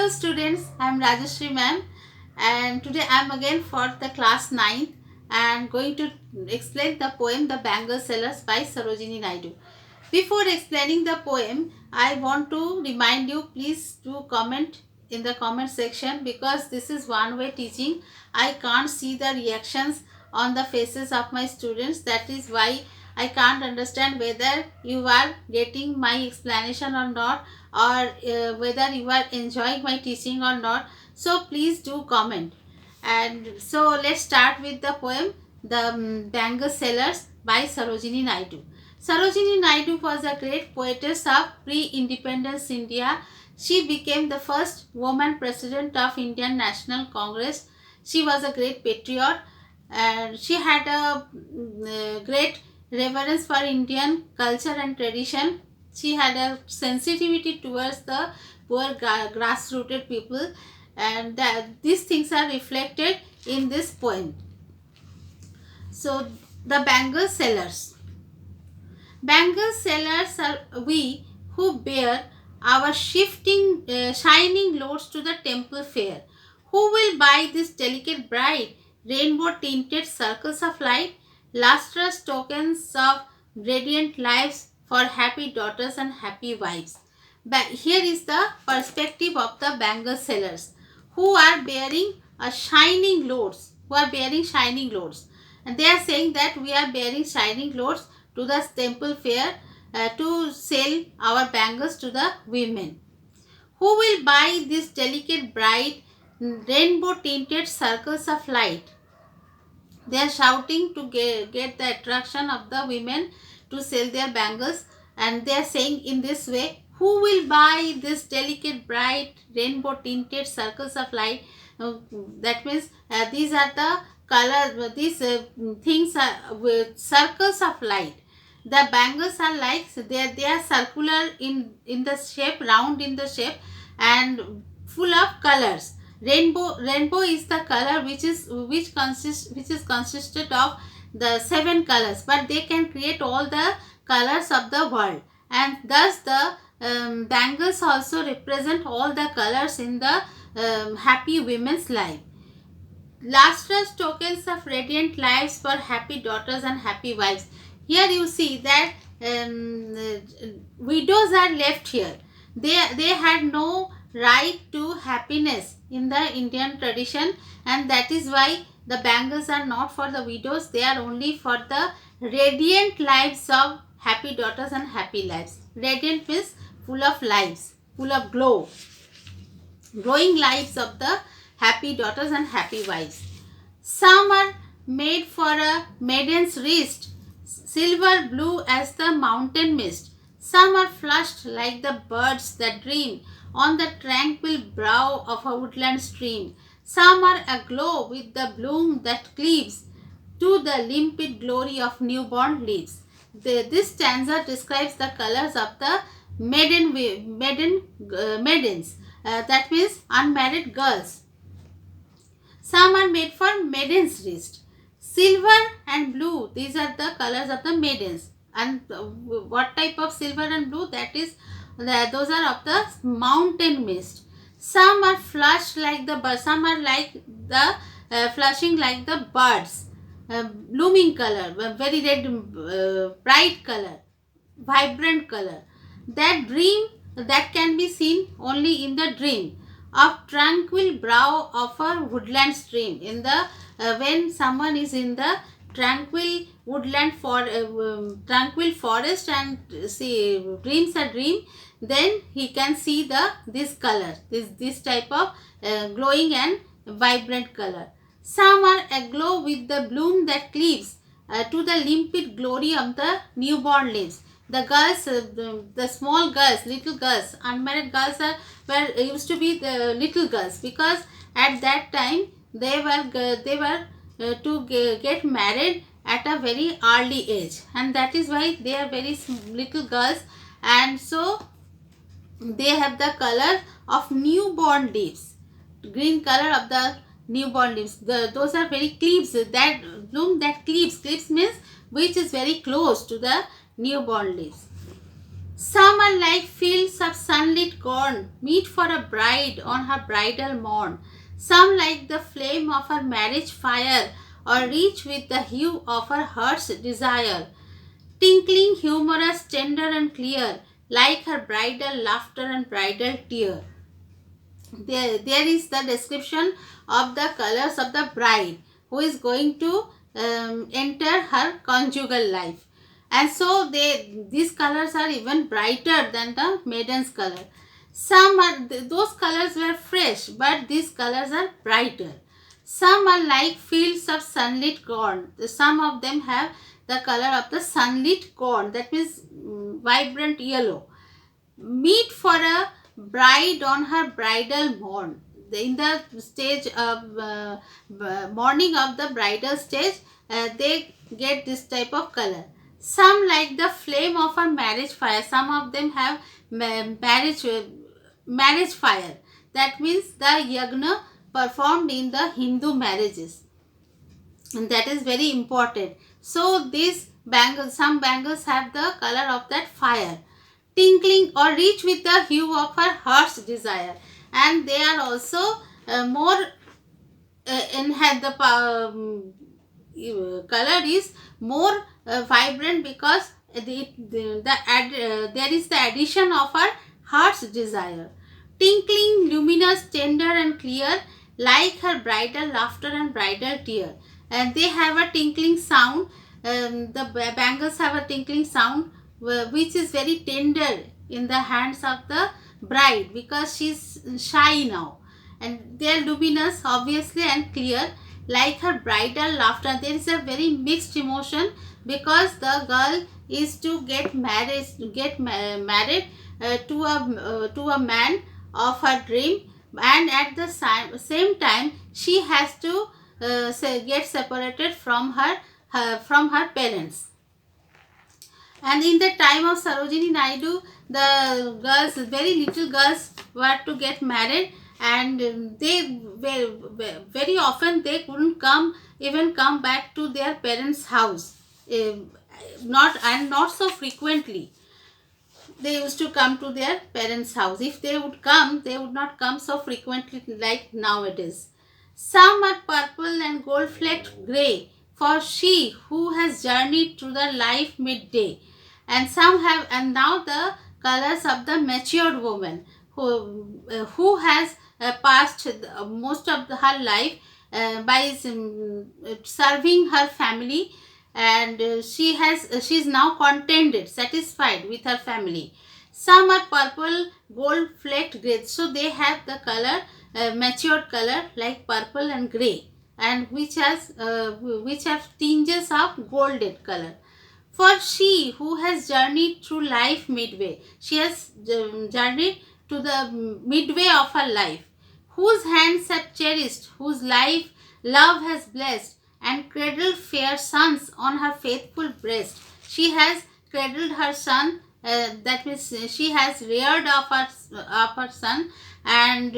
Hello students, I am Rajeshri ma'am and today I am again for the class 9th and going to explain the poem The Bangle Sellers by Sarojini Naidu. Before explaining the poem, I want to remind you, please do comment in the comment section because this is one way teaching. I can't see the reactions on the faces of my students. That is why I can't understand whether you are getting my explanation or not, or whether you are enjoying my teaching or not. So please do comment. And so let's start with the poem The Bangle Sellers by Sarojini Naidu. Sarojini Naidu was a great poetess of pre-independence India. She became the first woman president of Indian National Congress. She was a great patriot and she had a great reverence for Indian culture and tradition. She had a sensitivity towards the poor grassrooted people, and these things are reflected in this poem. So, the bangle sellers. Bangle sellers are we who bear our shining loads to the temple fair. Who will buy this delicate bride? Rainbow tinted circles of light, lustrous tokens of radiant lives for happy daughters and happy wives. But here is the perspective of the bangle sellers who are bearing shining loads, and they are saying that we are bearing shining loads to the temple fair to sell our bangles to the women. Who will buy this delicate bright rainbow tinted circles of light? They are shouting to get the attraction of the women to sell their bangles, and they are saying in this way, who will buy this delicate bright rainbow tinted circles of light? That means these are the colors, these things are with circles of light. The bangles are like they are circular in the shape, round in the shape, and full of colors. Rainbow is the color which is consisted of the 7 colors, but they can create all the colors of the world, and thus the bangles also represent all the colors in the happy women's life. Lustrous tokens of radiant lives for happy daughters and happy wives. Here you see that widows are left here. They had no right to happiness in the Indian tradition, and that is why the bangles are not for the widows. They are only for the radiant lives of happy daughters and happy lives. Radiant means full of lives, full of glowing lives of the happy daughters and happy wives. Some are made for a maiden's wrist, silver blue as the mountain mist. Some are flushed like the birds that dream on the tranquil brow of a woodland stream. Some are aglow with the bloom that cleaves to the limpid glory of newborn leaves. This stanza describes the colors of the maidens. That means unmarried girls. Some are made for maiden's wrist. Silver and blue, these are the colors of the maidens. And what type of silver and blue? That is, those are of the mountain mist. Some are flushed like the birds. Some are like the flushing like the birds. Blooming color, very red, bright color, vibrant color. That dream that can be seen only in the dream of tranquil brow of a woodland stream. In the when someone is in the tranquil woodland for tranquil forest and dreams a dream, then he can see this color, this type of glowing and vibrant color. Some are aglow with the bloom that cleaves to the limpid glory of the newborn leaves. The girls, the small girls, little girls, unmarried girls were used to be the little girls, because at that time they were to get married at a very early age, and that is why they are very little girls, and so they have the color of newborn leaves, green color of the newborn leaves. Those are very cleaves, that bloom that cleaves means which is very close to the newborn leaves. Some are like fields of sunlit corn, meet for a bride on her bridal morn. Some like the flame of her marriage fire, or reach with the hue of her heart's desire. Tinkling, humorous, tender and clear, like her bridal laughter and bridal tear. There is the description of the colors of the bride who is going to enter her conjugal life. And so these colors are even brighter than the maiden's color. Some are, those colors were fresh, but these colors are brighter. Some are like fields of sunlit corn. Some of them have the color of the sunlit corn, that means vibrant yellow. Meet for a bride on her bridal morn. In the stage of morning of the bridal stage, they get this type of color. Some like the flame of a marriage fire. Some of them have marriage fire. That means the yagna performed in the Hindu marriages, and that is very important. So these bangles, some bangles have the color of that fire, tinkling or rich with the hue of her heart's desire, and they are also more enhance the color is more vibrant because there is the addition of her heart's desire. Tinkling, luminous, tender and clear, like her bridal laughter and bridal tear. And they have a tinkling sound. The bangles have a tinkling sound which is very tender in the hands of the bride because she's shy now. And they are luminous obviously and clear, like her bridal laughter. There is a very mixed emotion because the girl is to get married, to a man of her dream, and at the same time she has to get separated from her parents. And in the time of Sarojini Naidu, the girls, very little girls, were to get married, and they very often they couldn't come back to their parents' house. Not so frequently. They used to come to their parents' house. If they would come, they would not come so frequently like nowadays. Some are purple and gold flecked grey, for she who has journeyed through the life midday. And some have, and now the colors of the matured woman who has passed most of her life by serving her family, and she is now contented, satisfied with her family. Some are purple gold flecked grey, so they have the color matured color like purple and grey, and which have tinges of golden color. For she who has journeyed through life midway, she has journeyed to the midway of her life, whose hands have cherished, whose life love has blessed, and cradled fair sons on her faithful breast. She has cradled her son, that means she has reared of her son, and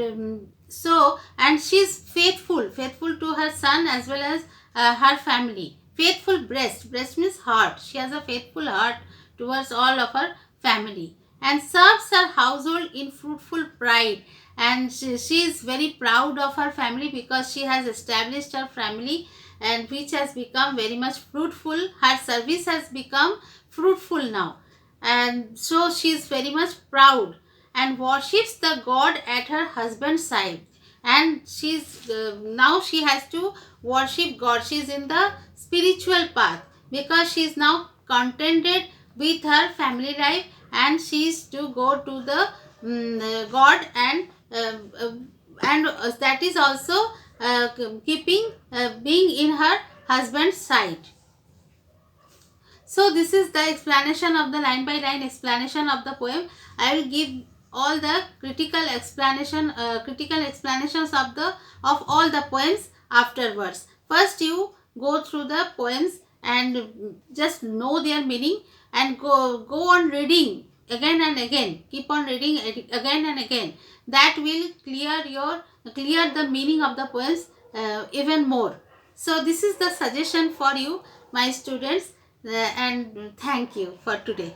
and she is faithful to her son as well as her family. Faithful breast means heart. She has a faithful heart towards all of her family, and serves her household in fruitful pride. And she is very proud of her family because she has established her family, and which has become very much fruitful. Her service has become fruitful now, and so she is very much proud and worships the God at her husband's side. And she's now she has to worship God. She is in the spiritual path because she is now contented with her family life, and she is to go to the God, and that is also keeping being in her husband's side. So this is the explanation of the line by line explanation of the poem. I will give all the critical explanations of all the poems afterwards. First you go through the poems and just know their meaning, and go on reading again and again. Keep on reading again and again. That will clear the meaning of the poems even more. So this is the suggestion for you, my students, and thank you for today.